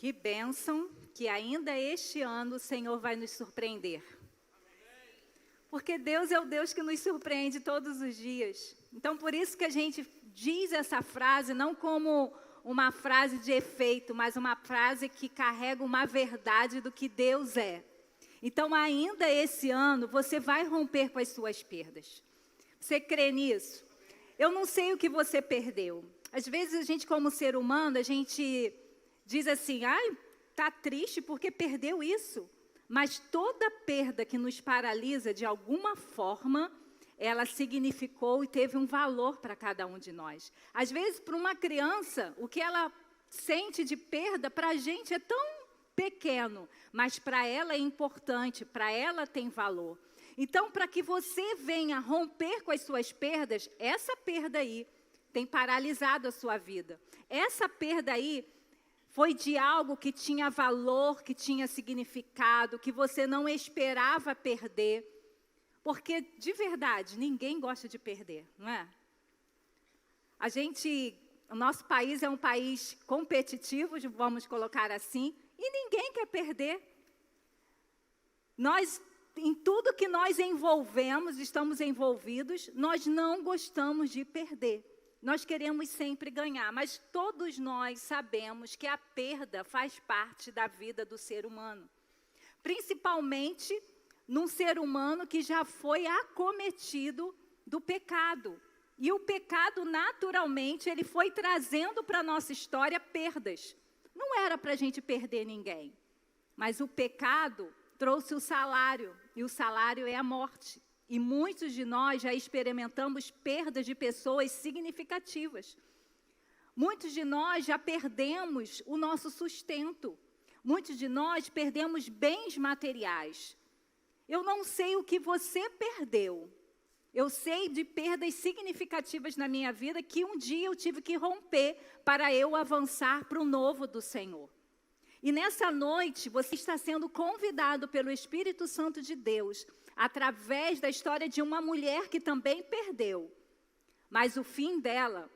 Que bênção que ainda este ano o Senhor vai nos surpreender. Porque Deus é o Deus que nos surpreende todos os dias. Então, por isso que a gente diz essa frase não como uma frase de efeito, mas uma frase que carrega uma verdade do que Deus é. Então, ainda esse ano, você vai romper com as suas perdas. Você crê nisso? Eu não sei o que você perdeu. Às vezes, a gente, como ser humano, a gente diz assim, ai, está triste porque perdeu isso. Mas toda perda que nos paralisa, de alguma forma, ela significou e teve um valor para cada um de nós. Às vezes, para uma criança, o que ela sente de perda, para a gente é tão pequeno, mas para ela é importante, para ela tem valor. Então, para que você venha romper com as suas perdas, essa perda aí tem paralisado a sua vida. Essa perda aí foi de algo que tinha valor, que tinha significado, que você não esperava perder. Porque, de verdade, ninguém gosta de perder, não é? O nosso país é um país competitivo, vamos colocar assim, e ninguém quer perder. Nós, em tudo que nós envolvemos, estamos envolvidos, nós não gostamos de perder. Nós queremos sempre ganhar, mas todos nós sabemos que a perda faz parte da vida do ser humano. Principalmente num ser humano que já foi acometido do pecado. E o pecado, naturalmente, ele foi trazendo para a nossa história perdas. Não era para a gente perder ninguém, mas o pecado trouxe o salário, e o salário é a morte. E muitos de nós já experimentamos perdas de pessoas significativas. Muitos de nós já perdemos o nosso sustento. Muitos de nós perdemos bens materiais. Eu não sei o que você perdeu. Eu sei de perdas significativas na minha vida que um dia eu tive que romper para eu avançar para o novo do Senhor. E nessa noite, você está sendo convidado pelo Espírito Santo de Deus, através da história de uma mulher que também perdeu. Mas o fim dela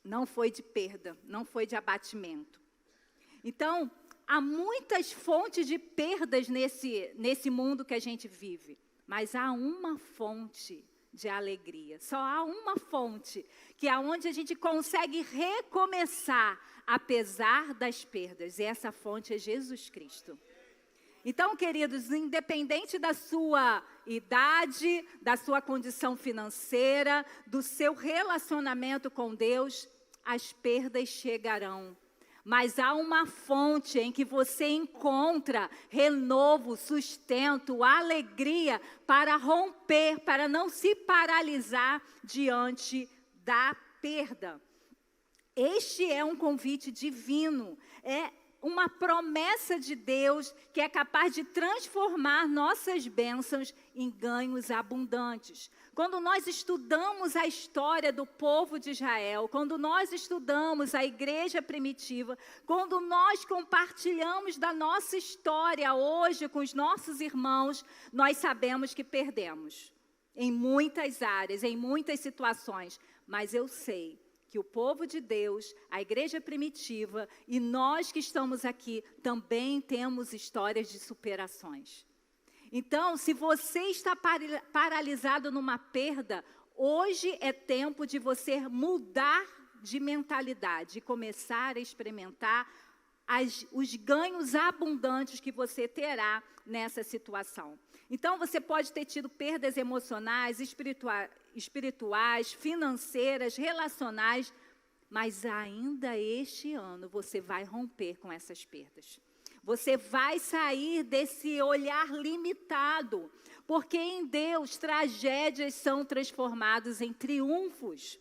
não foi de perda, não foi de abatimento. Então, há muitas fontes de perdas nesse mundo que a gente vive. Mas há uma fonte de alegria. Só há uma fonte, que é onde a gente consegue recomeçar, apesar das perdas. E essa fonte é Jesus Cristo. Então, queridos, independente da sua idade, da sua condição financeira, do seu relacionamento com Deus, as perdas chegarão. Mas há uma fonte em que você encontra renovo, sustento, alegria para romper, para não se paralisar diante da perda. Este é um convite divino, é uma promessa de Deus que é capaz de transformar nossas bênçãos em ganhos abundantes. Quando nós estudamos a história do povo de Israel, quando nós estudamos a igreja primitiva, quando nós compartilhamos da nossa história hoje com os nossos irmãos, nós sabemos que perdemos em muitas áreas, em muitas situações, mas eu sei que o povo de Deus, a igreja primitiva e nós que estamos aqui também temos histórias de superações. Então, se você está paralisado numa perda, hoje é tempo de você mudar de mentalidade e começar a experimentar os ganhos abundantes que você terá nessa situação. Então, você pode ter tido perdas emocionais, espirituais, financeiras, relacionais, mas ainda este ano você vai romper com essas perdas. Você vai sair desse olhar limitado, porque em Deus tragédias são transformadas em triunfos.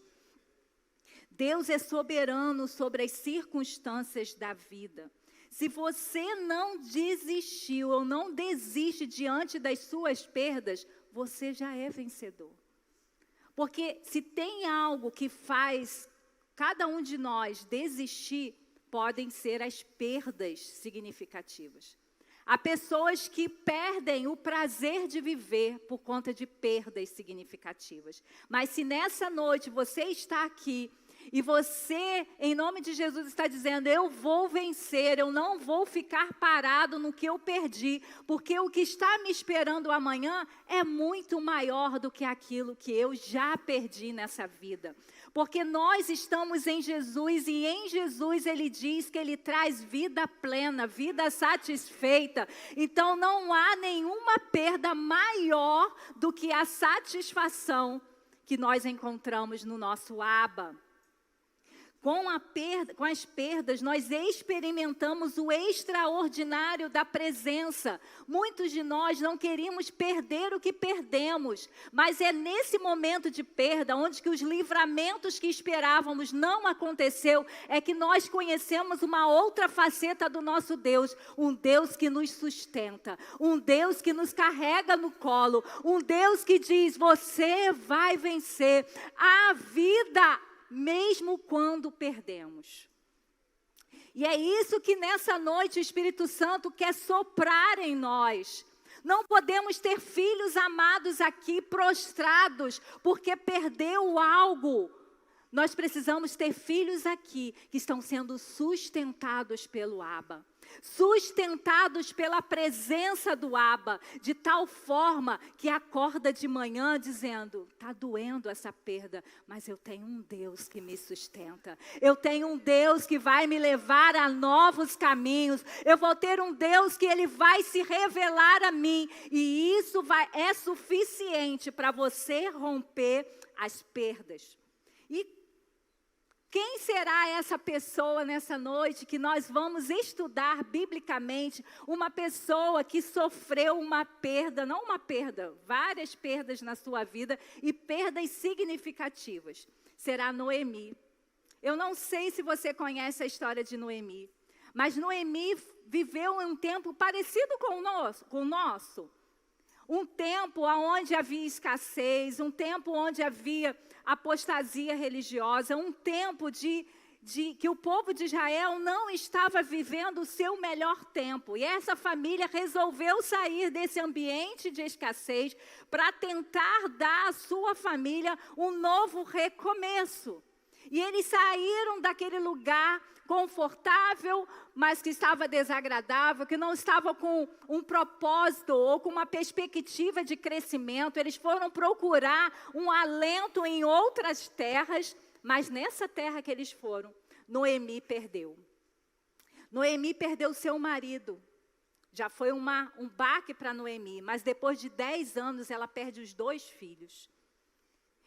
Deus é soberano sobre as circunstâncias da vida. Se você não desistiu ou não desiste diante das suas perdas, você já é vencedor. Porque se tem algo que faz cada um de nós desistir, podem ser as perdas significativas. Há pessoas que perdem o prazer de viver por conta de perdas significativas. Mas se nessa noite você está aqui E você, em nome de Jesus, está dizendo, eu vou vencer, eu não vou ficar parado no que eu perdi, porque o que está me esperando amanhã é muito maior do que aquilo que eu já perdi nessa vida. Porque nós estamos em Jesus e em Jesus Ele diz que Ele traz vida plena, vida satisfeita. Então não há nenhuma perda maior do que a satisfação que nós encontramos no nosso Abba. Com as perdas, nós experimentamos o extraordinário da presença. Muitos de nós não queríamos perder o que perdemos, mas é nesse momento de perda, onde que os livramentos que esperávamos não aconteceu, é que nós conhecemos uma outra faceta do nosso Deus, um Deus que nos sustenta, um Deus que nos carrega no colo, um Deus que diz, você vai vencer a vida, mesmo quando perdemos. E é isso que nessa noite o Espírito Santo quer soprar em nós. Não podemos ter filhos amados aqui prostrados porque perdeu algo. Nós precisamos ter filhos aqui que estão sendo sustentados pelo Abba. Sustentados pela presença do Abba, de tal forma que acorda de manhã dizendo, está doendo essa perda, mas eu tenho um Deus que me sustenta. Eu tenho um Deus que vai me levar a novos caminhos. Eu vou ter um Deus que Ele vai se revelar a mim. E isso é suficiente para você romper as perdas. E quem será essa pessoa nessa noite que nós vamos estudar biblicamente? Uma pessoa que sofreu uma perda, não uma perda, várias perdas na sua vida e perdas significativas. Será Noemi. Eu não sei se você conhece a história de Noemi, mas Noemi viveu em um tempo parecido com o nosso. Um tempo onde havia escassez, um tempo onde havia apostasia religiosa, um tempo que o povo de Israel não estava vivendo o seu melhor tempo. E essa família resolveu sair desse ambiente de escassez para tentar dar à sua família um novo recomeço. E eles saíram daquele lugar confortável, mas que estava desagradável, que não estava com um propósito ou com uma perspectiva de crescimento. Eles foram procurar um alento em outras terras, mas nessa terra que eles foram, Noemi perdeu. Noemi perdeu seu marido. Já foi um baque para Noemi, mas depois de 10 anos ela perde os 2 filhos.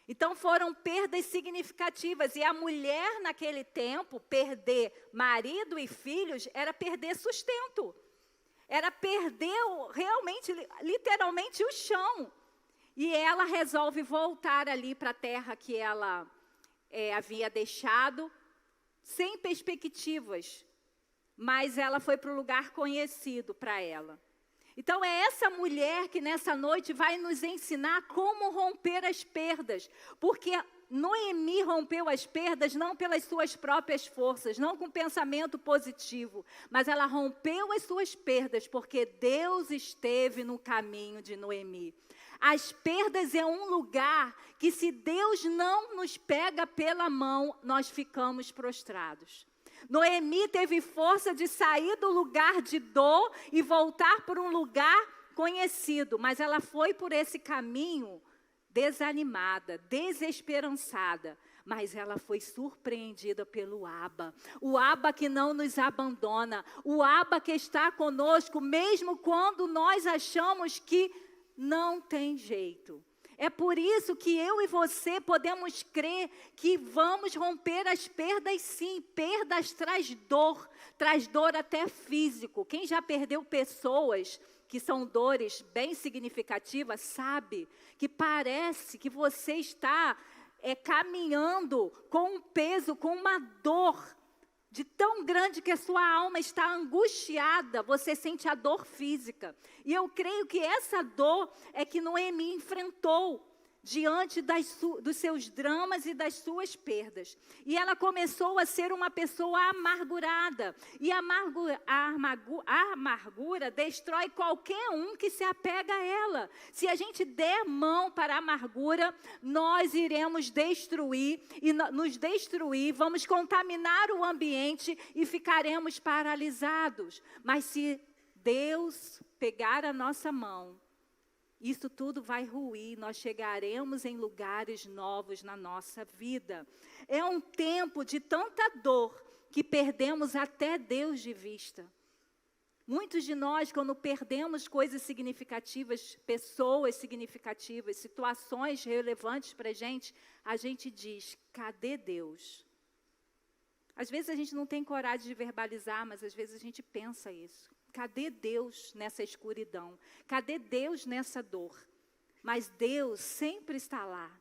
Então foram perdas significativas, e a mulher naquele tempo, perder marido e filhos, era perder sustento. Era perder realmente, literalmente o chão. E ela resolve voltar ali para a terra que ela havia deixado, sem perspectivas. Mas ela foi para um lugar conhecido para ela. Então é essa mulher que nessa noite vai nos ensinar como romper as perdas. Porque Noemi rompeu as perdas não pelas suas próprias forças, não com pensamento positivo. Mas ela rompeu as suas perdas porque Deus esteve no caminho de Noemi. As perdas é um lugar que se Deus não nos pega pela mão, nós ficamos prostrados. Noemi teve força de sair do lugar de dor e voltar para um lugar conhecido, mas ela foi por esse caminho desanimada, desesperançada, mas ela foi surpreendida pelo Abba, o Abba que não nos abandona, o Abba que está conosco, mesmo quando nós achamos que não tem jeito. É por isso que eu e você podemos crer que vamos romper as perdas sim. Perdas traz dor até físico. Quem já perdeu pessoas que são dores bem significativas, sabe que parece que você está caminhando com um peso, com uma dor de tão grande que a sua alma está angustiada, você sente a dor física. E eu creio que essa dor é que Noemi enfrentou. diante dos seus dramas e das suas perdas. E ela começou a ser uma pessoa amargurada. E a amargura destrói qualquer um que se apega a ela. Se a gente der mão para a amargura, nós iremos destruir, e nos destruir, vamos contaminar o ambiente e ficaremos paralisados. Mas se Deus pegar a nossa mão, isso tudo vai ruir, nós chegaremos em lugares novos na nossa vida. É um tempo de tanta dor que perdemos até Deus de vista. Muitos de nós, quando perdemos coisas significativas, pessoas significativas, situações relevantes para a gente diz, cadê Deus? Às vezes a gente não tem coragem de verbalizar, mas às vezes a gente pensa isso. Cadê Deus nessa escuridão? Cadê Deus nessa dor? Mas Deus sempre está lá.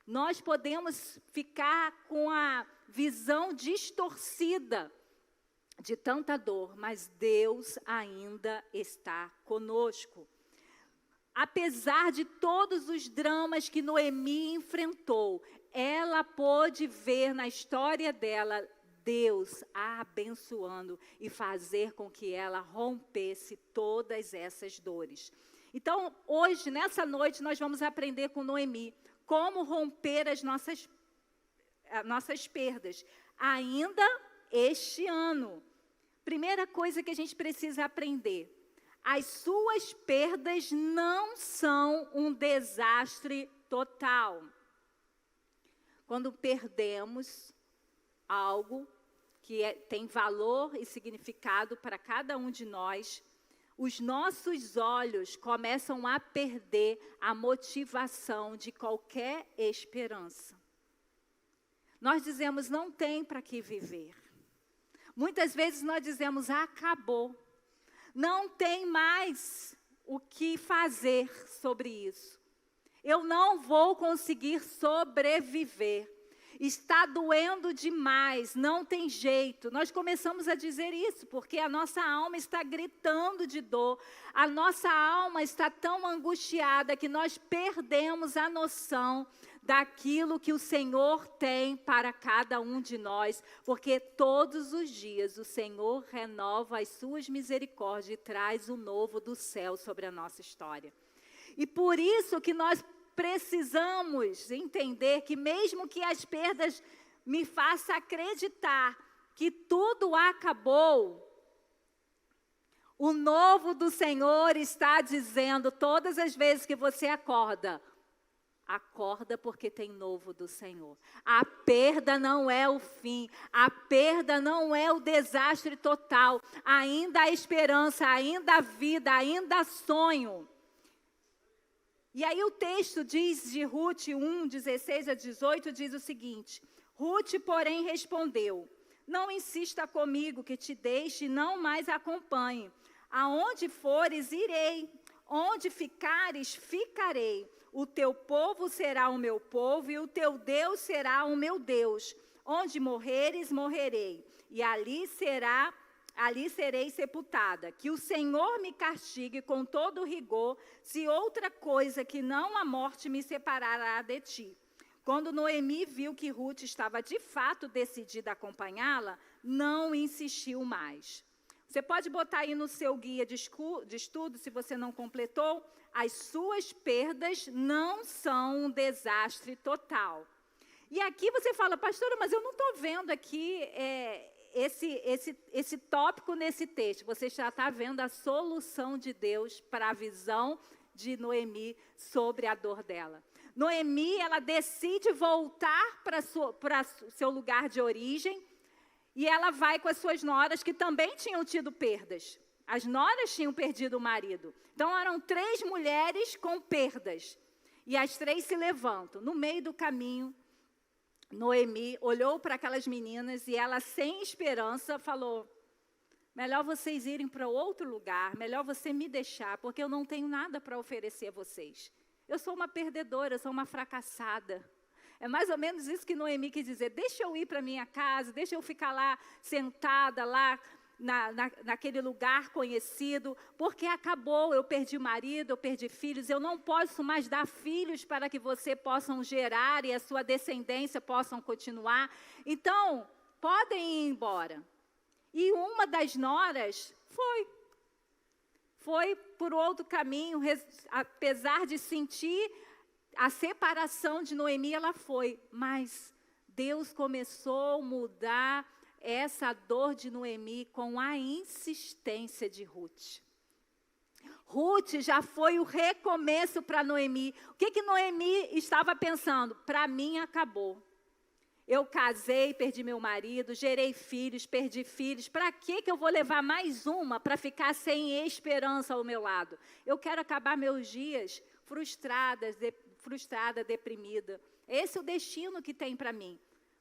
Nós podemos ficar com a visão distorcida de tanta dor, mas Deus ainda está conosco. Apesar de todos os dramas que Noemi enfrentou, ela pôde ver na história dela Deus a abençoando e fazer com que ela rompesse todas essas dores. Então, hoje, nessa noite, nós vamos aprender com Noemi como romper as nossas perdas, ainda este ano. Primeira coisa que a gente precisa aprender, as suas perdas não são um desastre total. Quando perdemos algo que tem valor e significado para cada um de nós, os nossos olhos começam a perder a motivação de qualquer esperança. Nós dizemos, não tem para que viver. Muitas vezes nós dizemos, acabou. Não tem mais o que fazer sobre isso. Eu não vou conseguir sobreviver. Está doendo demais, não tem jeito. Nós começamos a dizer isso, porque a nossa alma está gritando de dor. A nossa alma está tão angustiada que nós perdemos a noção daquilo que o Senhor tem para cada um de nós. Porque todos os dias o Senhor renova as suas misericórdias e traz o novo do céu sobre a nossa história. E por isso que nós precisamos entender que mesmo que as perdas me façam acreditar que tudo acabou, o novo do Senhor está dizendo todas as vezes que você acorda, acorda porque tem novo do Senhor. A perda não é o fim, a perda não é o desastre total, ainda há esperança, ainda há vida, ainda há sonho. E aí o texto diz de Ruth 1, 16 a 18, diz o seguinte, Ruth, porém, respondeu, não insista comigo que te deixe e não mais acompanhe. Aonde fores, irei. Onde ficares, ficarei. O teu povo será o meu povo e o teu Deus será o meu Deus. Onde morreres, morrerei. E ali serei sepultada. Que o Senhor me castigue com todo rigor, se outra coisa que não a morte me separará de ti. Quando Noemi viu que Ruth estava de fato decidida a acompanhá-la, não insistiu mais. Você pode botar aí no seu guia de estudo, se você não completou, as suas perdas não são um desastre total. E aqui você fala, pastora, mas eu não estou vendo aqui esse tópico nesse texto. Você já está vendo a solução de Deus para a visão de Noemi sobre a dor dela. Noemi, ela decide voltar para seu lugar de origem e ela vai com as suas noras que também tinham tido perdas. As noras tinham perdido o marido. Então, eram 3 mulheres com perdas. E as 3 se levantam. No meio do caminho, Noemi olhou para aquelas meninas e ela, sem esperança, falou, melhor vocês irem para outro lugar, melhor você me deixar, porque eu não tenho nada para oferecer a vocês. Eu sou uma perdedora, eu sou uma fracassada. É mais ou menos isso que Noemi quis dizer, deixa eu ir para minha casa, deixa eu ficar lá, sentada lá. naquele lugar conhecido, porque acabou, eu perdi marido, eu perdi filhos, eu não posso mais dar filhos para que você possam gerar e a sua descendência possam continuar. Então, podem ir embora. E uma das noras foi por outro caminho, apesar de sentir a separação de Noemi, ela foi, mas Deus começou a mudar essa dor de Noemi com a insistência de Ruth. Ruth já foi o recomeço para Noemi. O que Noemi estava pensando? Para mim acabou. Eu casei, perdi meu marido, gerei filhos, perdi filhos. Para que eu vou levar mais uma para ficar sem esperança ao meu lado? Eu quero acabar meus dias frustrada, deprimida. Esse é o destino que tem para mim.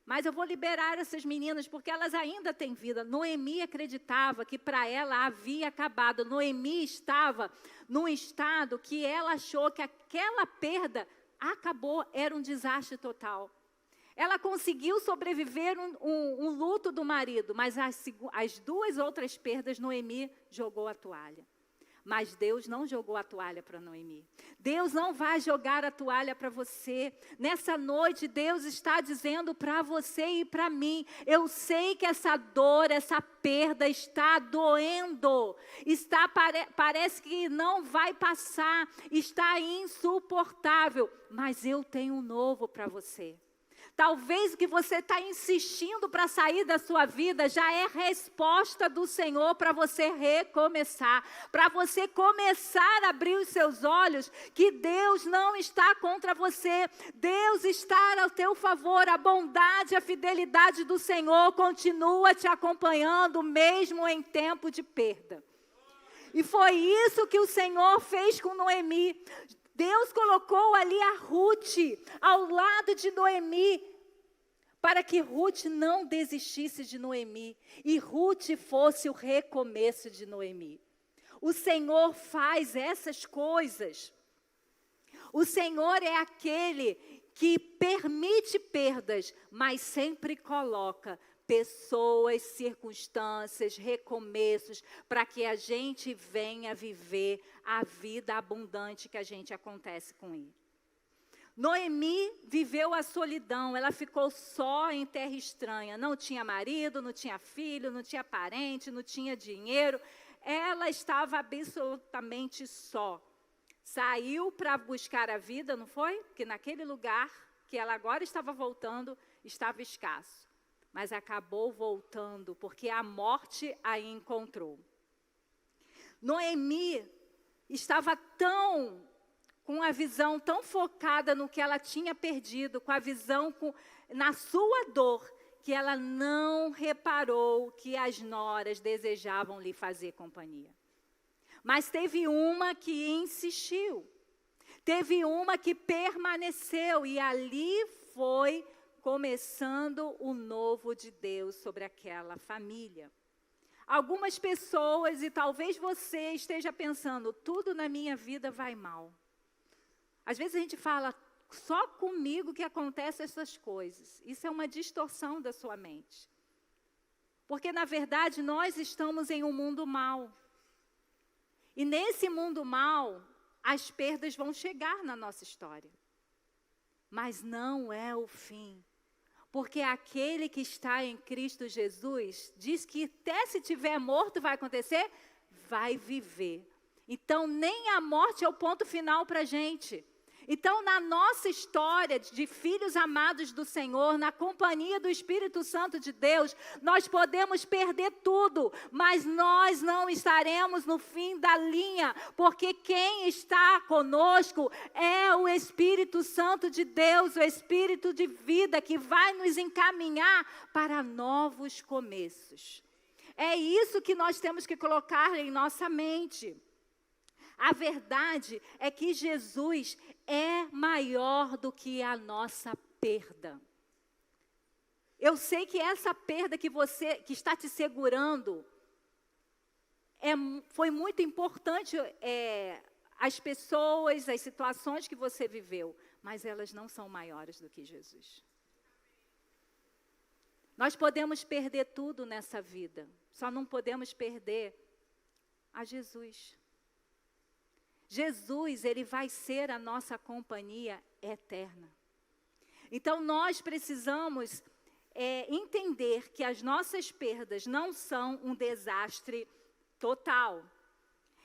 Mas eu vou liberar essas meninas porque elas ainda têm vida. Noemi acreditava que para ela havia acabado. Noemi estava num estado que ela achou que aquela perda acabou, era um desastre total. Ela conseguiu sobreviver um luto do marido, mas as duas outras perdas, Noemi jogou a toalha. Mas Deus não jogou a toalha para Noemi. Deus não vai jogar a toalha para você. Nessa noite, Deus está dizendo para você e para mim, eu sei que essa dor, essa perda está doendo. Parece que não vai passar, está insuportável. Mas eu tenho um novo para você. Talvez o que você está insistindo para sair da sua vida já é resposta do Senhor para você recomeçar, para você começar a abrir os seus olhos, que Deus não está contra você, Deus está ao teu favor, a bondade e a fidelidade do Senhor continua te acompanhando mesmo em tempo de perda. E foi isso que o Senhor fez com Noemi. Deus colocou ali a Ruth ao lado de Noemi, para que Ruth não desistisse de Noemi e Ruth fosse o recomeço de Noemi. O Senhor faz essas coisas. O Senhor é aquele que permite perdas, mas sempre coloca pessoas, circunstâncias, recomeços, para que a gente venha viver a vida abundante que a gente acontece com ele. Noemi viveu a solidão, ela ficou só em terra estranha, não tinha marido, não tinha filho, não tinha parente, não tinha dinheiro, ela estava absolutamente só. Saiu para buscar a vida, não foi? Porque naquele lugar que ela agora estava voltando, estava escasso. Mas acabou voltando, porque a morte a encontrou. Noemi estava com a visão tão focada no que ela tinha perdido, com a visão na sua dor, que ela não reparou que as noras desejavam lhe fazer companhia. Mas teve uma que insistiu, teve uma que permaneceu, e ali foi começando o novo de Deus sobre aquela família. Algumas pessoas, e talvez você esteja pensando, tudo na minha vida vai mal. Às vezes a gente fala, só comigo que acontecem essas coisas. Isso é uma distorção da sua mente. Porque, na verdade, nós estamos em um mundo mau. E nesse mundo mau, as perdas vão chegar na nossa história. Mas não é o fim. Porque aquele que está em Cristo Jesus, diz que até se tiver morto vai acontecer, vai viver. Então, nem a morte é o ponto final para a gente. Então, na nossa história de filhos amados do Senhor, na companhia do Espírito Santo de Deus, nós podemos perder tudo, mas nós não estaremos no fim da linha, porque quem está conosco é o Espírito Santo de Deus, o Espírito de vida, que vai nos encaminhar para novos começos. É isso que nós temos que colocar em nossa mente. A verdade é que Jesus é maior do que a nossa perda. Eu sei que essa perda que está te segurando, foi muito importante, as pessoas, as situações que você viveu, mas elas não são maiores do que Jesus. Nós podemos perder tudo nessa vida, só não podemos perder a Jesus. Jesus, ele vai ser a nossa companhia eterna. Então, nós precisamos entender que as nossas perdas não são um desastre total.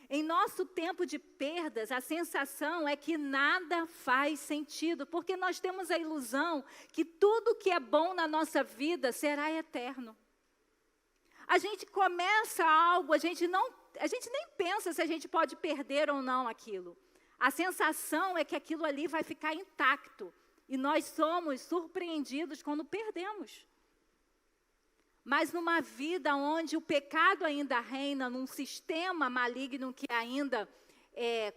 Em nosso tempo de perdas, a sensação é que nada faz sentido, porque nós temos a ilusão que tudo que é bom na nossa vida será eterno. A gente começa algo, a gente nem pensa se a gente pode perder ou não aquilo. A sensação é que aquilo ali vai ficar intacto. E nós somos surpreendidos quando perdemos. Mas numa vida onde o pecado ainda reina, num sistema maligno que ainda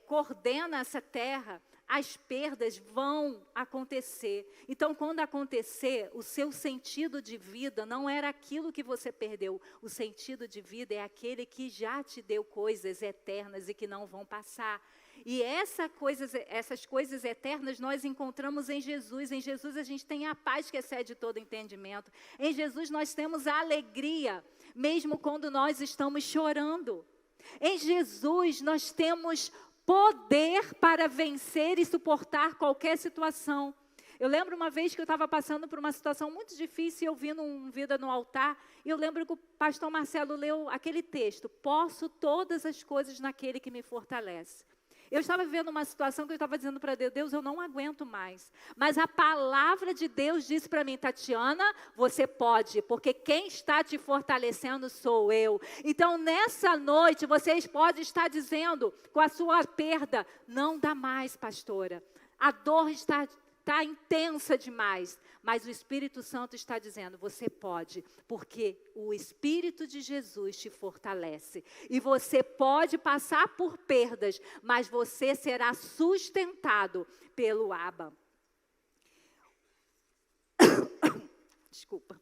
coordena essa terra, as perdas vão acontecer. Então, quando acontecer, o seu sentido de vida não era aquilo que você perdeu. O sentido de vida é aquele que já te deu coisas eternas e que não vão passar. E essas coisas eternas nós encontramos em Jesus. Em Jesus a gente tem a paz que excede todo entendimento. Em Jesus nós temos a alegria, mesmo quando nós estamos chorando. Em Jesus nós temos poder para vencer e suportar qualquer situação. Eu lembro uma vez que eu estava passando por uma situação muito difícil, ouvindo um Vida no Altar, e eu lembro que o pastor Marcelo leu aquele texto: posso todas as coisas naquele que me fortalece. Eu estava vivendo uma situação que eu estava dizendo para Deus: Deus, eu não aguento mais. Mas a palavra de Deus disse para mim: Tatiana, você pode, porque quem está te fortalecendo sou eu. Então, nessa noite, vocês podem estar dizendo com a sua perda: não dá mais, pastora. A dor está intensa demais, mas o Espírito Santo está dizendo: você pode, porque o Espírito de Jesus te fortalece. E você pode passar por perdas, mas você será sustentado pelo Abba. Desculpa.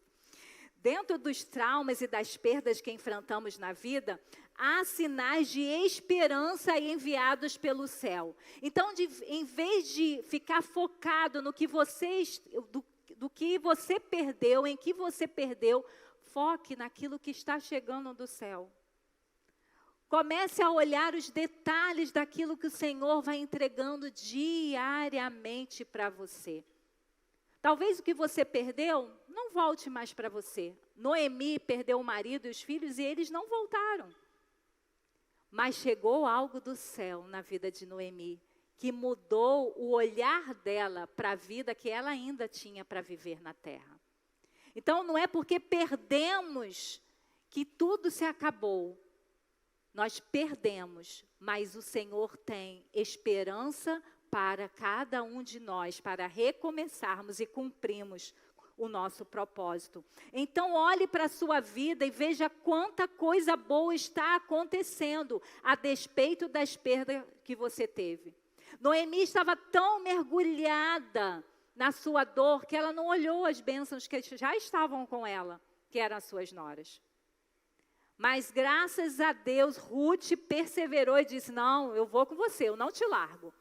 Dentro dos traumas e das perdas que enfrentamos na vida, há sinais de esperança enviados pelo céu. Então, em vez de ficar focado no que do que você perdeu, em que você perdeu, foque naquilo que está chegando do céu. Comece a olhar os detalhes daquilo que o Senhor vai entregando diariamente para você. Talvez o que você perdeu não volte mais para você. Noemi perdeu o marido e os filhos e eles não voltaram. Mas chegou algo do céu na vida de Noemi, que mudou o olhar dela para a vida que ela ainda tinha para viver na terra. Então, não é porque perdemos que tudo se acabou. Nós perdemos, mas o Senhor tem esperança para cada um de nós, para recomeçarmos e cumprirmos o nosso propósito. Então, olhe para a sua vida e veja quanta coisa boa está acontecendo, a despeito das perdas que você teve. Noemi estava tão mergulhada na sua dor que ela não olhou as bênçãos que já estavam com ela, que eram as suas noras. Mas, graças a Deus, Ruth perseverou e disse: não, eu vou com você, eu não te largo.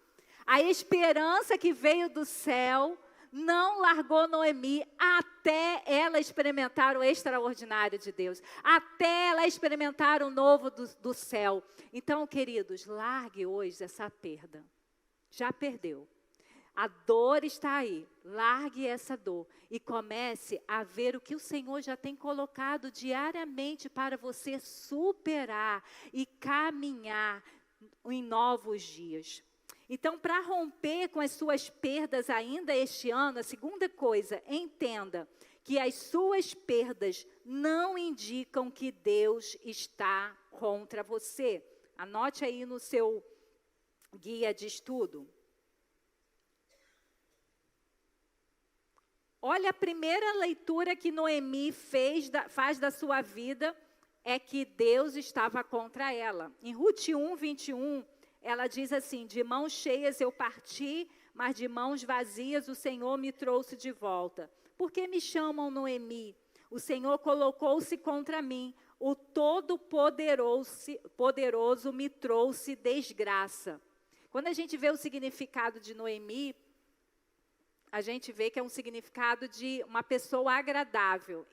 A esperança que veio do céu não largou Noemi até ela experimentar o extraordinário de Deus, até ela experimentar o novo do céu. Então, queridos, largue hoje essa perda. Já perdeu. A dor está aí. Largue essa dor e comece a ver o que o Senhor já tem colocado diariamente para você superar e caminhar em novos dias. Então, para romper com as suas perdas ainda este ano, a segunda coisa, entenda que as suas perdas não indicam que Deus está contra você. Anote aí no seu guia de estudo. Olha, a primeira leitura que Noemi faz da sua vida é que Deus estava contra ela. Em Ruth 1, 21, ela diz assim: de mãos cheias eu parti, mas de mãos vazias o Senhor me trouxe de volta. Por que me chamam Noemi? O Senhor colocou-se contra mim. O Todo-Poderoso me trouxe desgraça. Quando a gente vê o significado de Noemi, a gente vê que é um significado de uma pessoa agradável.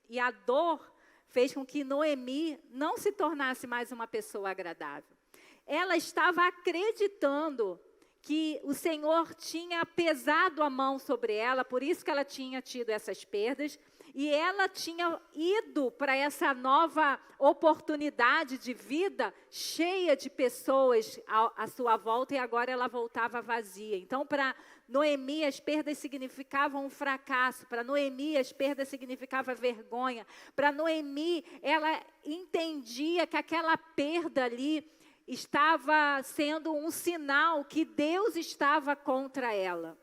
E a dor fez com que Noemi não se tornasse mais uma pessoa agradável. Ela estava acreditando que o Senhor tinha pesado a mão sobre ela, por isso que ela tinha tido essas perdas, e ela tinha ido para essa nova oportunidade de vida, cheia de pessoas à sua volta, e agora ela voltava vazia. Então, para Noemi, as perdas significavam um fracasso. Para Noemi, as perdas significavam vergonha. Para Noemi, ela entendia que aquela perda ali estava sendo um sinal que Deus estava contra ela.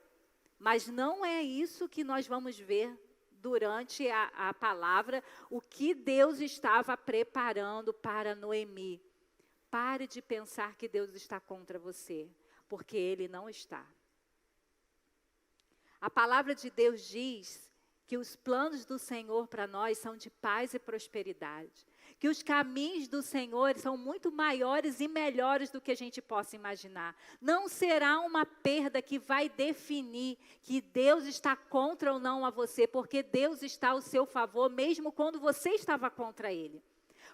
Mas não é isso que nós vamos ver durante a palavra, o que Deus estava preparando para Noemi. Pare de pensar que Deus está contra você, porque Ele não está. A palavra de Deus diz que os planos do Senhor para nós são de paz e prosperidade. Que os caminhos do Senhor são muito maiores e melhores do que a gente possa imaginar. Não será uma perda que vai definir que Deus está contra ou não a você, porque Deus está ao seu favor, mesmo quando você estava contra Ele.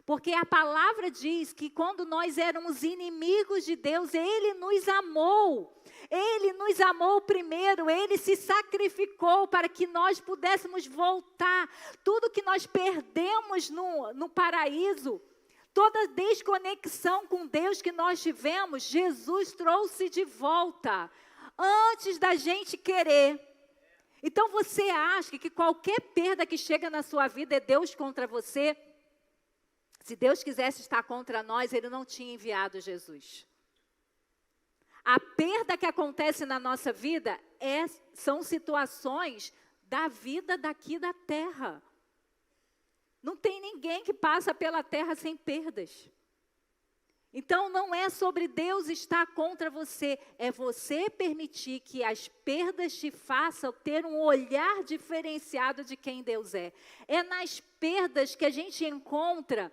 Porque a palavra diz que quando nós éramos inimigos de Deus, Ele nos amou. Ele nos amou primeiro, Ele se sacrificou para que nós pudéssemos voltar. Tudo que nós perdemos no paraíso, toda desconexão com Deus que nós tivemos, Jesus trouxe de volta, antes da gente querer. Então você acha que qualquer perda que chega na sua vida é Deus contra você? Se Deus quisesse estar contra nós, Ele não tinha enviado Jesus. A perda que acontece na nossa vida são situações da vida daqui da terra. Não tem ninguém que passa pela terra sem perdas. Então não é sobre Deus estar contra você, é você permitir que as perdas te façam ter um olhar diferenciado de quem Deus é. É nas perdas que a gente encontra.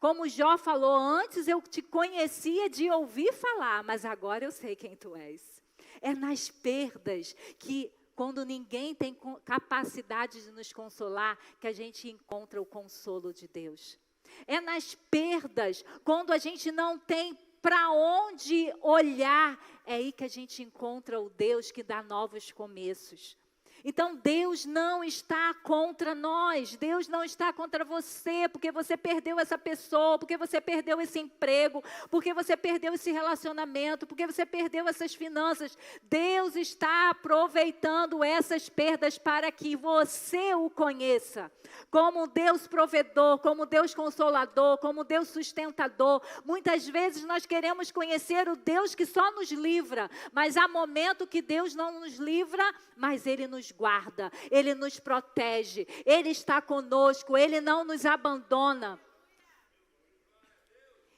Como Jó falou, antes eu te conhecia de ouvir falar, mas agora eu sei quem tu és. É nas perdas que, quando ninguém tem capacidade de nos consolar, que a gente encontra o consolo de Deus. É nas perdas, quando a gente não tem para onde olhar, é aí que a gente encontra o Deus que dá novos começos. Então, Deus não está contra nós, Deus não está contra você, porque você perdeu essa pessoa, porque você perdeu esse emprego, porque você perdeu esse relacionamento, porque você perdeu essas finanças. Deus está aproveitando essas perdas para que você o conheça, como Deus provedor, como Deus consolador, como Deus sustentador. Muitas vezes nós queremos conhecer o Deus que só nos livra, mas há momento que Deus não nos livra, mas Ele nos guarda, Ele nos protege, Ele está conosco, Ele não nos abandona.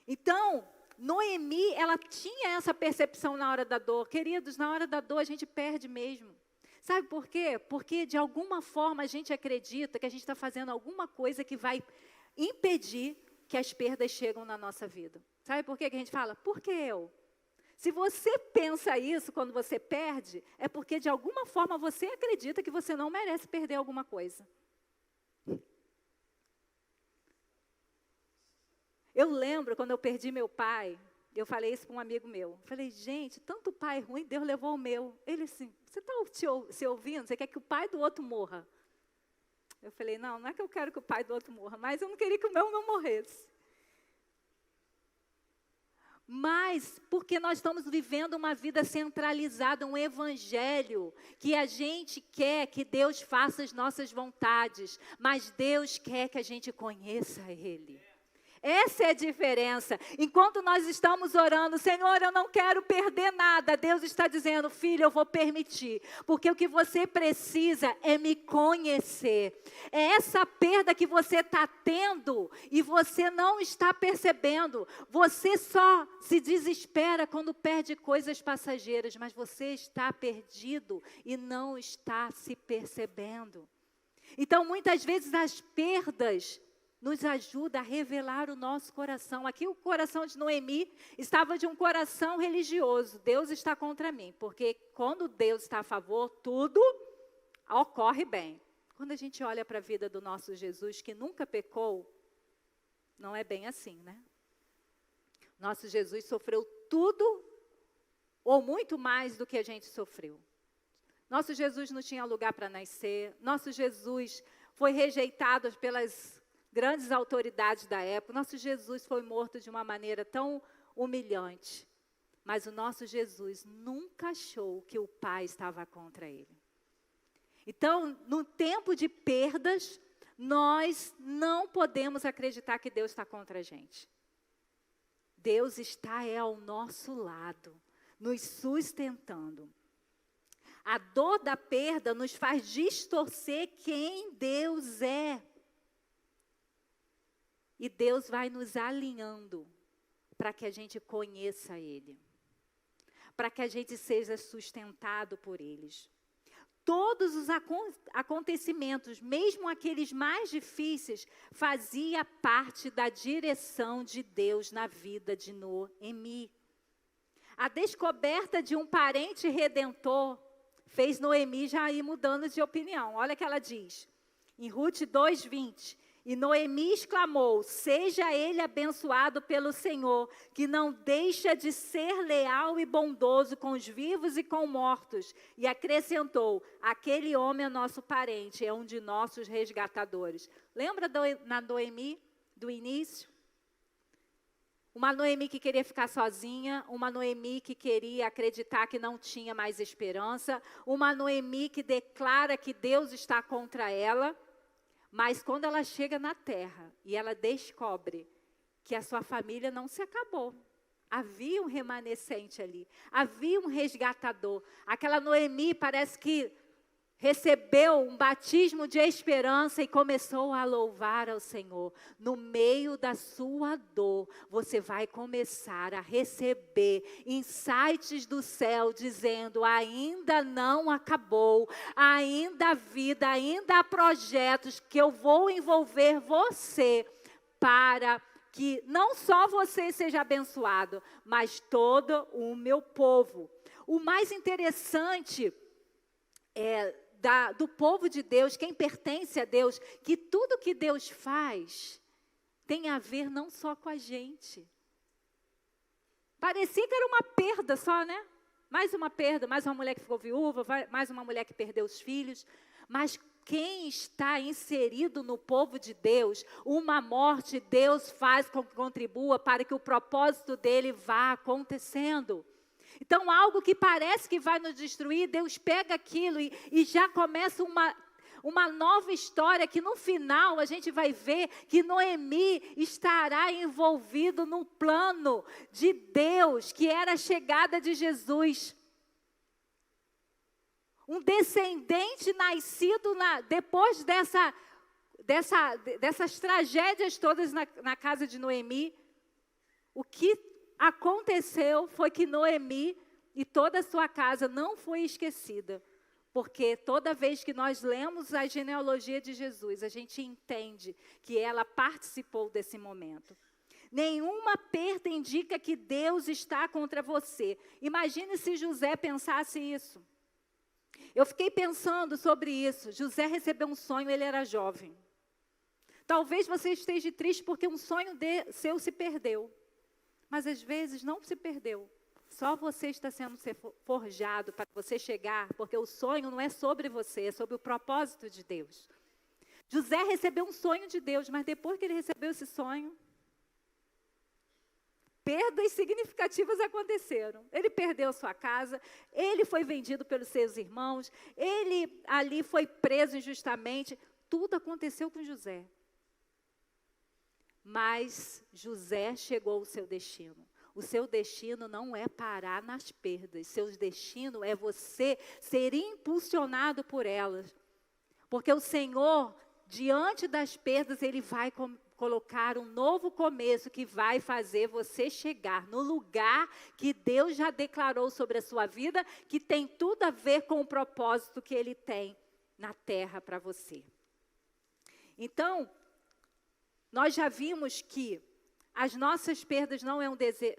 Então, Noemi, ela tinha essa percepção na hora da dor. Queridos, na hora da dor a gente perde mesmo. Sabe por quê? Porque de alguma forma a gente acredita que a gente está fazendo alguma coisa que vai impedir que as perdas cheguem na nossa vida. Sabe por quê que a gente fala? Por que eu? Se você pensa isso quando você perde, é porque de alguma forma você acredita que você não merece perder alguma coisa. Eu lembro quando eu perdi meu pai, eu falei isso para um amigo meu. Eu falei, gente, tanto pai ruim, Deus levou o meu. Ele assim, você está se ouvindo? Você quer que o pai do outro morra? Eu falei, não é que eu quero que o pai do outro morra, mas eu não queria que o meu não morresse. Mas porque nós estamos vivendo uma vida centralizada, um evangelho, que a gente quer que Deus faça as nossas vontades, mas Deus quer que a gente conheça Ele. Essa é a diferença. Enquanto nós estamos orando, Senhor, eu não quero perder nada, Deus está dizendo, filho, eu vou permitir, porque o que você precisa é me conhecer. É essa perda que você está tendo e você não está percebendo. Você só se desespera quando perde coisas passageiras, mas você está perdido e não está se percebendo. Então, muitas vezes as perdas nos ajuda a revelar o nosso coração. Aqui o coração de Noemi estava de um coração religioso. Deus está contra mim, porque quando Deus está a favor, tudo ocorre bem. Quando a gente olha para a vida do nosso Jesus, que nunca pecou, não é bem assim, né? Nosso Jesus sofreu tudo ou muito mais do que a gente sofreu. Nosso Jesus não tinha lugar para nascer. Nosso Jesus foi rejeitado pelas grandes autoridades da época. Nosso Jesus foi morto de uma maneira tão humilhante. Mas o nosso Jesus nunca achou que o Pai estava contra ele. Então, no tempo de perdas, nós não podemos acreditar que Deus está contra a gente. Deus está ao nosso lado, nos sustentando. A dor da perda nos faz distorcer quem Deus é. E Deus vai nos alinhando para que a gente conheça Ele. Para que a gente seja sustentado por eles. Todos os acontecimentos, mesmo aqueles mais difíceis, fazia parte da direção de Deus na vida de Noemi. A descoberta de um parente redentor fez Noemi já ir mudando de opinião. Olha o que ela diz, em Ruth 2:20. E Noemi exclamou, seja ele abençoado pelo Senhor, que não deixa de ser leal e bondoso com os vivos e com mortos. E acrescentou, aquele homem é nosso parente, é um de nossos resgatadores. Lembra na Noemi do início? Uma Noemi que queria ficar sozinha, uma Noemi que queria acreditar que não tinha mais esperança, uma Noemi que declara que Deus está contra ela. Mas quando ela chega na terra e ela descobre que a sua família não se acabou. Havia um remanescente ali, havia um resgatador. Aquela Noemi parece que recebeu um batismo de esperança e começou a louvar ao Senhor. No meio da sua dor, você vai começar a receber insights do céu dizendo, ainda não acabou, ainda há vida, ainda há projetos que eu vou envolver você para que não só você seja abençoado, mas todo o meu povo. O mais interessante do povo de Deus, quem pertence a Deus, que tudo que Deus faz tem a ver não só com a gente. Parecia que era uma perda só, né? Mais uma perda, mais uma mulher que ficou viúva, mais uma mulher que perdeu os filhos. Mas quem está inserido no povo de Deus, uma morte Deus faz com que contribua para que o propósito dele vá acontecendo. Então, algo que parece que vai nos destruir, Deus pega aquilo e já começa uma nova história, que no final a gente vai ver que Noemi estará envolvido no plano de Deus, que era a chegada de Jesus. Um descendente nascido depois dessas tragédias todas na casa de Noemi. O que aconteceu foi que Noemi e toda a sua casa não foi esquecida, porque toda vez que nós lemos a genealogia de Jesus, a gente entende que ela participou desse momento. Nenhuma perda indica que Deus está contra você. Imagine se José pensasse isso. Eu fiquei pensando sobre isso. José recebeu um sonho, ele era jovem. Talvez você esteja triste porque um sonho seu se perdeu. Mas às vezes não se perdeu. Só você está sendo forjado para você chegar, porque o sonho não é sobre você, é sobre o propósito de Deus. José recebeu um sonho de Deus, mas depois que ele recebeu esse sonho, perdas significativas aconteceram. Ele perdeu sua casa, ele foi vendido pelos seus irmãos, ele ali foi preso injustamente. Tudo aconteceu com José. Mas José chegou ao seu destino. O seu destino não é parar nas perdas. Seu destino é você ser impulsionado por elas. Porque o Senhor, diante das perdas, Ele vai colocar um novo começo que vai fazer você chegar no lugar que Deus já declarou sobre a sua vida, que tem tudo a ver com o propósito que Ele tem na terra para você. Então, nós já vimos que as nossas perdas não é um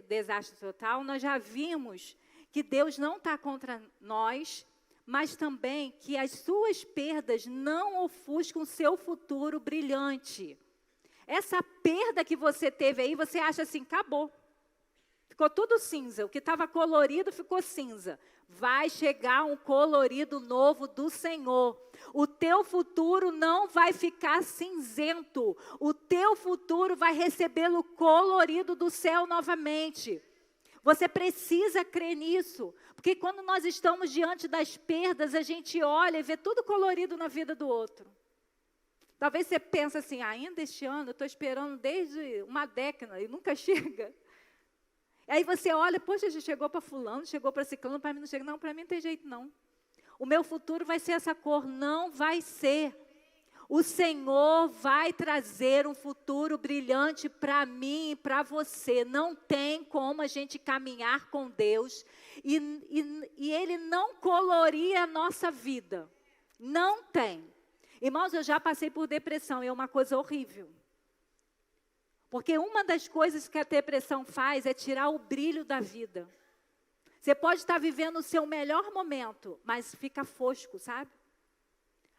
desastre total. Nós já vimos que Deus não está contra nós, mas também que as suas perdas não ofuscam o seu futuro brilhante. Essa perda que você teve aí, você acha assim, acabou. Ficou tudo cinza, o que estava colorido ficou cinza. Vai chegar um colorido novo do Senhor. O teu futuro não vai ficar cinzento. O teu futuro vai recebê-lo colorido do céu novamente. Você precisa crer nisso. Porque quando nós estamos diante das perdas, a gente olha e vê tudo colorido na vida do outro. Talvez você pense assim, ainda este ano, eu estou esperando desde uma década e nunca chega. Aí você olha, poxa, já chegou para fulano, chegou para ciclano, para mim não chega. Não, para mim não tem jeito não. O meu futuro vai ser essa cor. Não vai ser. O Senhor vai trazer um futuro brilhante para mim e para você. Não tem como a gente caminhar com Deus e Ele não colorir a nossa vida. Não tem. Irmãos, eu já passei por depressão e é uma coisa horrível. Porque uma das coisas que a depressão faz é tirar o brilho da vida. Você pode estar vivendo o seu melhor momento, mas fica fosco, sabe?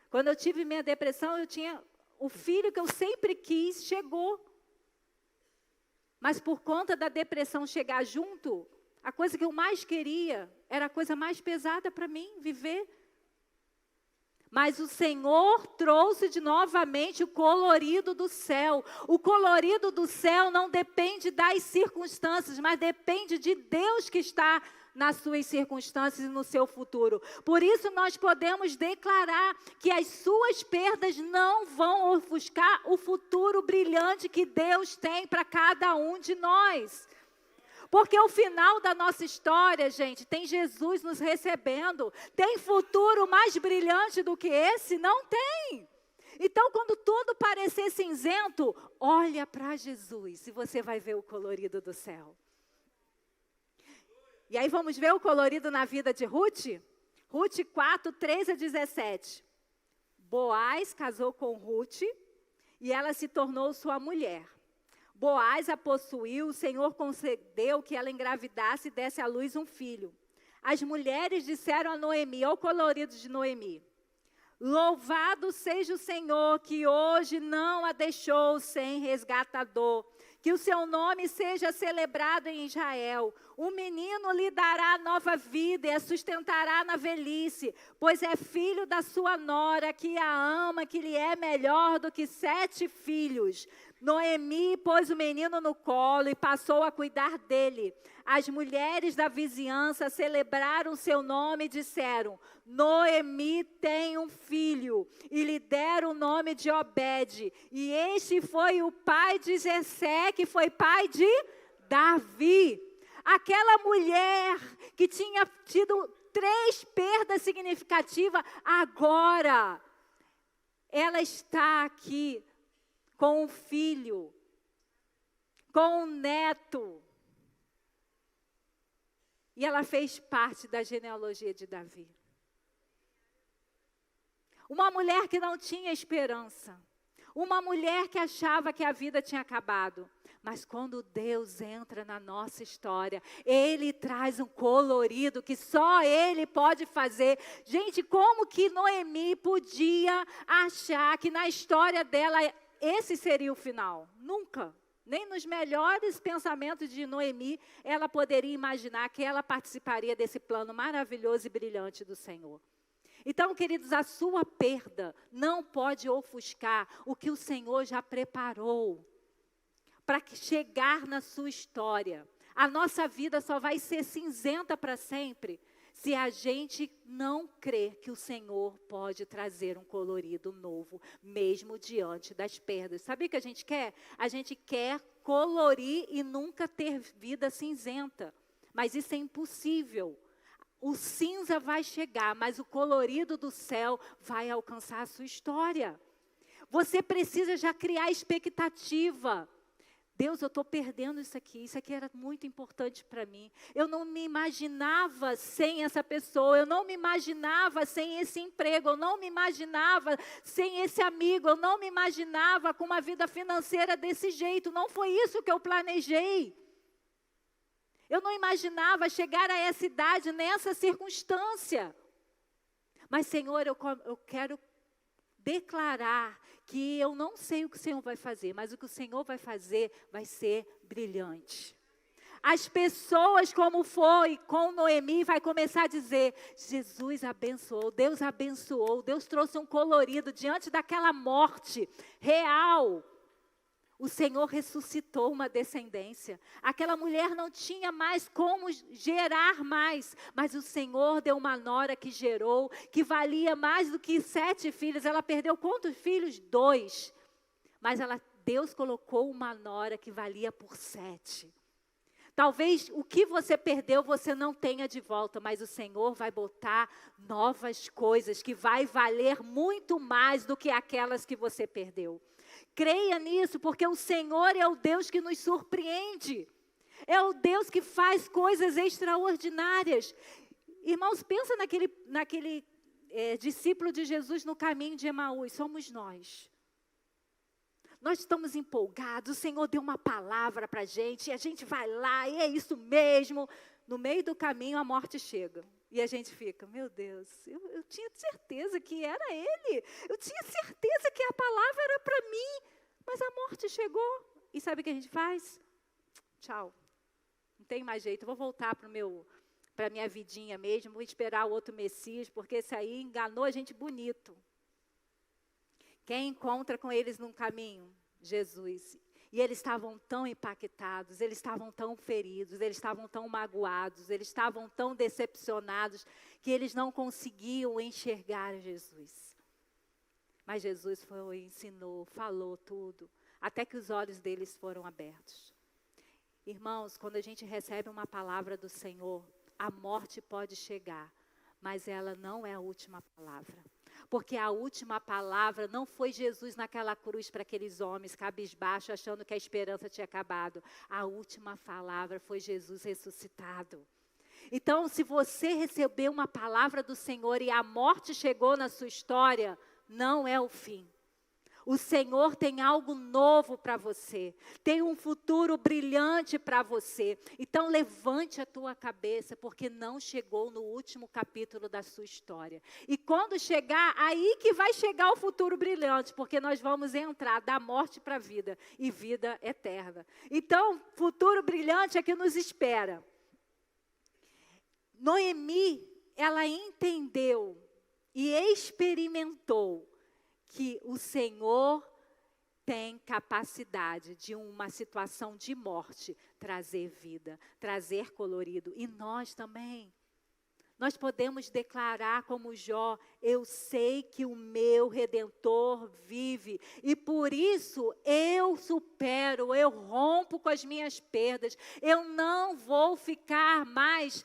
Quando eu tive minha depressão, eu tinha o filho que eu sempre quis, chegou. Mas por conta da depressão chegar junto, a coisa que eu mais queria era a coisa mais pesada para mim, viver. Mas o Senhor trouxe novamente o colorido do céu. O colorido do céu não depende das circunstâncias, mas depende de Deus que está nas suas circunstâncias e no seu futuro. Por isso nós podemos declarar que as suas perdas não vão ofuscar o futuro brilhante que Deus tem para cada um de nós. Porque o final da nossa história, gente, tem Jesus nos recebendo. Tem futuro mais brilhante do que esse? Não tem. Então, quando tudo parecer cinzento, olha para Jesus e você vai ver o colorido do céu. E aí vamos ver o colorido na vida de Ruth? Ruth 4, 13 a 17. Boaz casou com Ruth e ela se tornou sua mulher. Boaz a possuiu, o Senhor concedeu que ela engravidasse e desse à luz um filho. As mulheres disseram a Noemi, olha o colorido de Noemi: louvado seja o Senhor, que hoje não a deixou sem resgatador. Que o seu nome seja celebrado em Israel. O menino lhe dará nova vida e a sustentará na velhice, pois é filho da sua nora, que a ama, que lhe é melhor do que 7 filhos. Noemi pôs o menino no colo e passou a cuidar dele. As mulheres da vizinhança celebraram seu nome e disseram: Noemi tem um filho. E lhe deram o nome de Obed. E este foi o pai de Jessé, que foi pai de Davi. Aquela mulher que tinha tido 3 perdas significativas, agora ela está aqui com um filho, com um neto. E ela fez parte da genealogia de Davi. Uma mulher que não tinha esperança. Uma mulher que achava que a vida tinha acabado. Mas quando Deus entra na nossa história, Ele traz um colorido que só Ele pode fazer. Gente, como que Noemi podia achar que na história dela esse seria o final? Nunca. Nem nos melhores pensamentos de Noemi, ela poderia imaginar que ela participaria desse plano maravilhoso e brilhante do Senhor. Então, queridos, a sua perda não pode ofuscar o que o Senhor já preparou para chegar na sua história. A nossa vida só vai ser cinzenta para sempre se a gente não crer que o Senhor pode trazer um colorido novo, mesmo diante das perdas. Sabe o que a gente quer? A gente quer colorir e nunca ter vida cinzenta. Mas isso é impossível. O cinza vai chegar, mas o colorido do céu vai alcançar a sua história. Você precisa já criar expectativa. Deus, eu estou perdendo isso aqui era muito importante para mim. Eu não me imaginava sem essa pessoa, eu não me imaginava sem esse emprego, eu não me imaginava sem esse amigo, eu não me imaginava com uma vida financeira desse jeito, não foi isso que eu planejei. Eu não imaginava chegar a essa idade nessa circunstância. Mas, Senhor, eu quero declarar que eu não sei o que o Senhor vai fazer, mas o que o Senhor vai fazer vai ser brilhante. As pessoas, como foi com Noemi, vai começar a dizer, Jesus abençoou, Deus trouxe um colorido diante daquela morte real. O Senhor ressuscitou uma descendência. Aquela mulher não tinha mais como gerar mais, mas o Senhor deu uma nora que gerou, que valia mais do que 7 filhos. Ela perdeu quantos filhos? 2. Mas Deus colocou uma nora que valia por 7. Talvez o que você perdeu você não tenha de volta, mas o Senhor vai botar novas coisas que vai valer muito mais do que aquelas que você perdeu. Creia nisso, porque o Senhor é o Deus que nos surpreende. É o Deus que faz coisas extraordinárias. Irmãos, pensa naquele discípulo de Jesus no caminho de Emaús. Somos nós. Nós estamos empolgados, o Senhor deu uma palavra para a gente, e a gente vai lá, e é isso mesmo. No meio do caminho, a morte chega. E a gente fica, meu Deus, eu tinha certeza que era Ele. Eu tinha certeza que a palavra era para mim. Mas a morte chegou. E sabe o que a gente faz? Tchau. Não tem mais jeito, eu vou voltar para a minha vidinha mesmo, vou esperar o outro Messias, porque esse aí enganou a gente bonito. Quem encontra com eles num caminho? Jesus. E eles estavam tão impactados, eles estavam tão feridos, eles estavam tão magoados, eles estavam tão decepcionados, que eles não conseguiam enxergar Jesus. Mas Jesus foi, ensinou, falou tudo, até que os olhos deles foram abertos. Irmãos, quando a gente recebe uma palavra do Senhor, a morte pode chegar, mas ela não é a última palavra. Porque a última palavra não foi Jesus naquela cruz para aqueles homens cabisbaixos, achando que a esperança tinha acabado. A última palavra foi Jesus ressuscitado. Então, se você recebeu uma palavra do Senhor e a morte chegou na sua história, não é o fim. O Senhor tem algo novo para você, tem um futuro brilhante para você. Então levante a tua cabeça, porque não chegou no último capítulo da sua história. E quando chegar, aí que vai chegar o futuro brilhante, porque nós vamos entrar da morte para a vida, e vida eterna. Então, futuro brilhante é que nos espera. Noemi, ela entendeu e experimentou que o Senhor tem capacidade de uma situação de morte trazer vida, trazer colorido. E nós também. Nós podemos declarar como Jó, eu sei que o meu Redentor vive. E por isso eu supero, eu rompo com as minhas perdas. Eu não vou ficar mais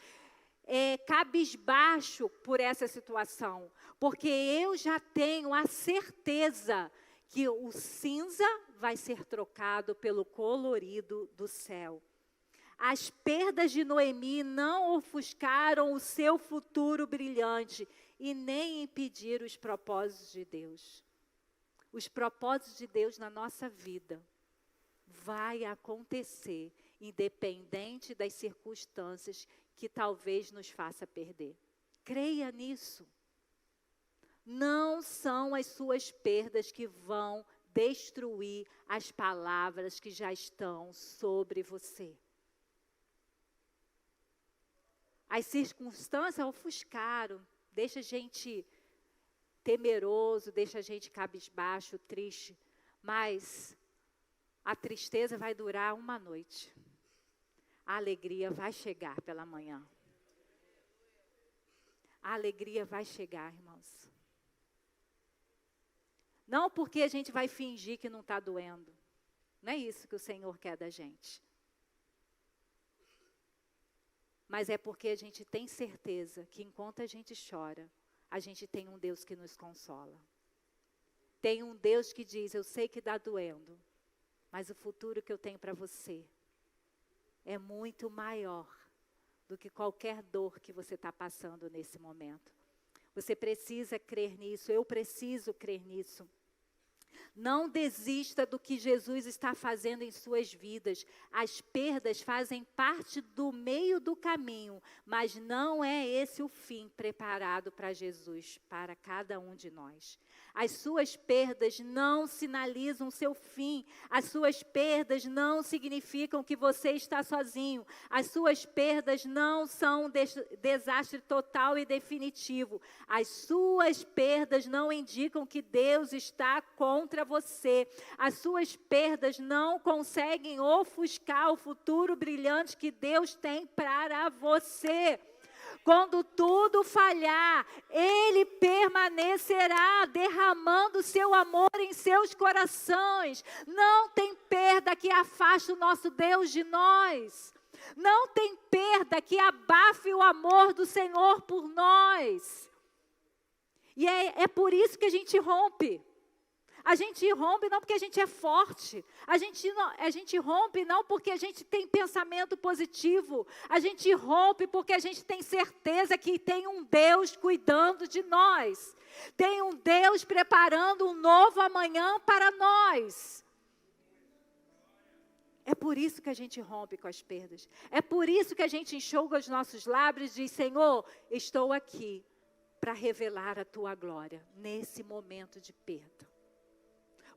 cabisbaixo por essa situação, porque eu já tenho a certeza que o cinza vai ser trocado pelo colorido do céu. As perdas de Noemi não ofuscaram o seu futuro brilhante e nem impediram os propósitos de Deus. Os propósitos de Deus na nossa vida vai acontecer, independente das circunstâncias que talvez nos faça perder. Creia nisso. Não são as suas perdas que vão destruir as palavras que já estão sobre você. As circunstâncias ofuscaram, deixa a gente temeroso, deixa a gente cabisbaixo, triste, mas a tristeza vai durar uma noite. A alegria vai chegar pela manhã. A alegria vai chegar, irmãos. Não porque a gente vai fingir que não está doendo. Não é isso que o Senhor quer da gente. Mas é porque a gente tem certeza que enquanto a gente chora, a gente tem um Deus que nos consola. Tem um Deus que diz, eu sei que está doendo, mas o futuro que eu tenho para você é muito maior do que qualquer dor que você está passando nesse momento. Você precisa crer nisso, eu preciso crer nisso. Não desista do que Jesus está fazendo em suas vidas. As perdas fazem parte do meio do caminho, mas não é esse o fim preparado para Jesus, para cada um de nós. As suas perdas não sinalizam seu fim. As suas perdas não significam que você está sozinho. As suas perdas não são desastre total e definitivo. As suas perdas não indicam que Deus está contra você. As suas perdas não conseguem ofuscar o futuro brilhante que Deus tem para você. Quando tudo falhar, Ele permanecerá derramando seu amor em seus corações. Não tem perda que afaste o nosso Deus de nós. Não tem perda que abafe o amor do Senhor por nós. E é por isso que a gente rompe. A gente rompe não porque a gente é forte. A gente rompe não porque a gente tem pensamento positivo. A gente rompe porque a gente tem certeza que tem um Deus cuidando de nós. Tem um Deus preparando um novo amanhã para nós. É por isso que a gente rompe com as perdas. É por isso que a gente enxuga os nossos lábios e diz: Senhor, estou aqui para revelar a Tua glória nesse momento de perda.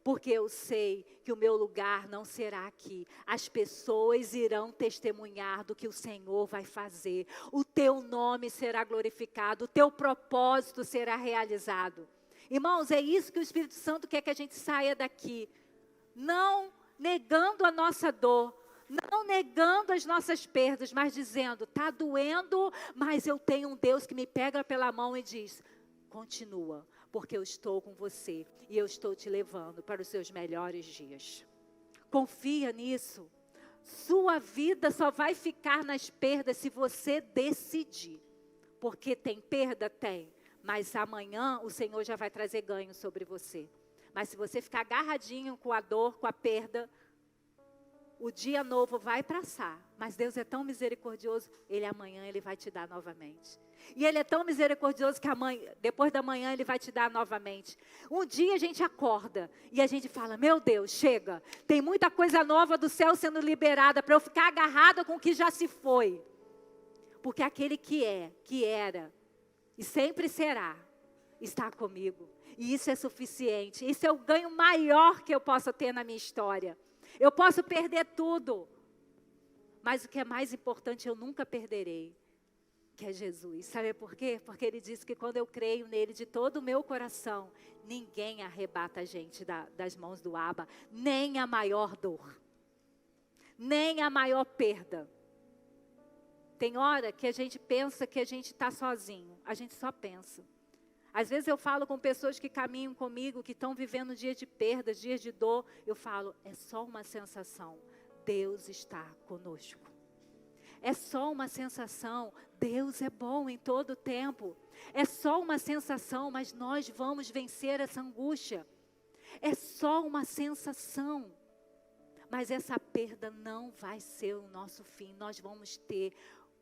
Porque eu sei que o meu lugar não será aqui. As pessoas irão testemunhar do que o Senhor vai fazer. O teu nome será glorificado. O teu propósito será realizado. Irmãos, é isso que o Espírito Santo quer que a gente saia daqui. Não negando a nossa dor. Não negando as nossas perdas, mas dizendo: está doendo, mas eu tenho um Deus que me pega pela mão e diz: continua. Porque eu estou com você e eu estou te levando para os seus melhores dias. Confia nisso. Sua vida só vai ficar nas perdas se você decidir. Porque tem perda? Tem. Mas amanhã o Senhor já vai trazer ganho sobre você. Mas se você ficar agarradinho com a dor, com a perda, o dia novo vai passar. Mas Deus é tão misericordioso, amanhã Ele vai te dar novamente. E Ele é tão misericordioso que depois da manhã Ele vai te dar novamente. Um dia a gente acorda e a gente fala: meu Deus, chega. Tem muita coisa nova do céu sendo liberada para eu ficar agarrada com o que já se foi. Porque aquele que era e sempre será, está comigo. E isso é suficiente. Isso é o ganho maior que eu posso ter na minha história. Eu posso perder tudo. Mas o que é mais importante eu nunca perderei. Que é Jesus. Sabe por quê? Porque Ele disse que quando eu creio nele de todo o meu coração, ninguém arrebata a gente das mãos do Abba, nem a maior dor, nem a maior perda. Tem hora que a gente pensa que a gente está sozinho, a gente só pensa. Às vezes eu falo com pessoas que caminham comigo, que estão vivendo dias de perdas, dias de dor, eu falo: é só uma sensação, Deus está conosco. É só uma sensação, Deus é bom em todo o tempo. É só uma sensação, mas nós vamos vencer essa angústia. É só uma sensação. Mas essa perda não vai ser o nosso fim. Nós vamos ter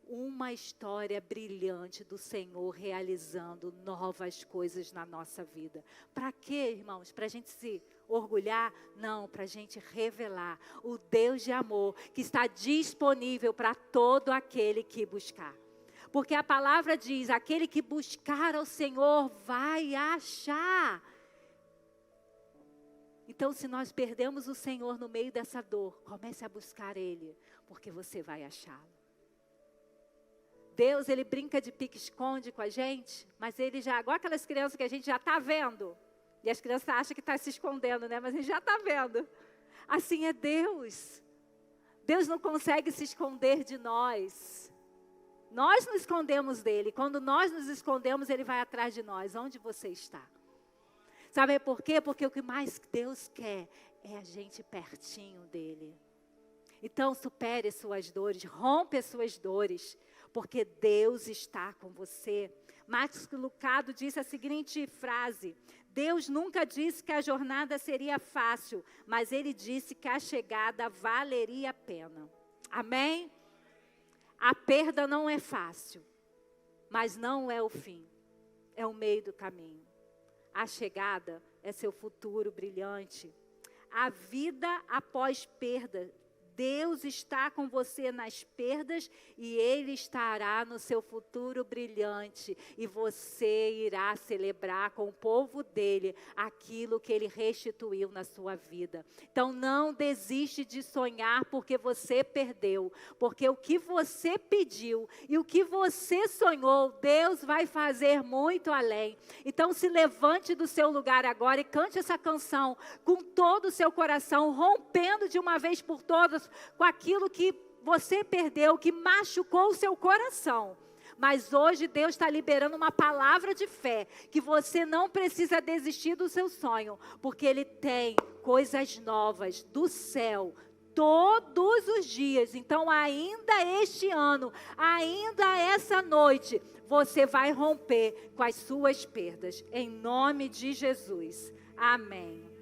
uma história brilhante do Senhor realizando novas coisas na nossa vida. Para quê, irmãos? Para a gente se orgulhar? Não, para a gente revelar o Deus de amor que está disponível para todo aquele que buscar. Porque a palavra diz: aquele que buscar ao Senhor vai achar. Então, se nós perdemos o Senhor no meio dessa dor, comece a buscar Ele, porque você vai achá-lo. Deus, Ele brinca de pique-esconde com a gente, mas Ele já, igual aquelas crianças que a gente já está vendo. E as crianças acham que está se escondendo, né? Mas a gente já está vendo. Assim é Deus. Deus não consegue se esconder de nós. Nós nos escondemos dEle. Quando nós nos escondemos, Ele vai atrás de nós. Onde você está? Sabe por quê? Porque o que mais Deus quer é a gente pertinho dEle. Então, supere as suas dores, rompe as suas dores, porque Deus está com você. Max Lucado disse a seguinte frase: Deus nunca disse que a jornada seria fácil, mas Ele disse que a chegada valeria a pena. Amém? A perda não é fácil, mas não é o fim, é o meio do caminho. A chegada é seu futuro brilhante. A vida após perda. Deus está com você nas perdas e Ele estará no seu futuro brilhante. E você irá celebrar com o povo dele aquilo que Ele restituiu na sua vida. Então não desiste de sonhar porque você perdeu. Porque o que você pediu e o que você sonhou, Deus vai fazer muito além. Então se levante do seu lugar agora e cante essa canção com todo o seu coração, rompendo de uma vez por todas com aquilo que você perdeu, que machucou o seu coração. Mas hoje Deus está liberando uma palavra de fé, que você não precisa desistir do seu sonho, porque Ele tem coisas novas do céu, todos os dias. Então ainda este ano, ainda essa noite, você vai romper com as suas perdas, em nome de Jesus. Amém.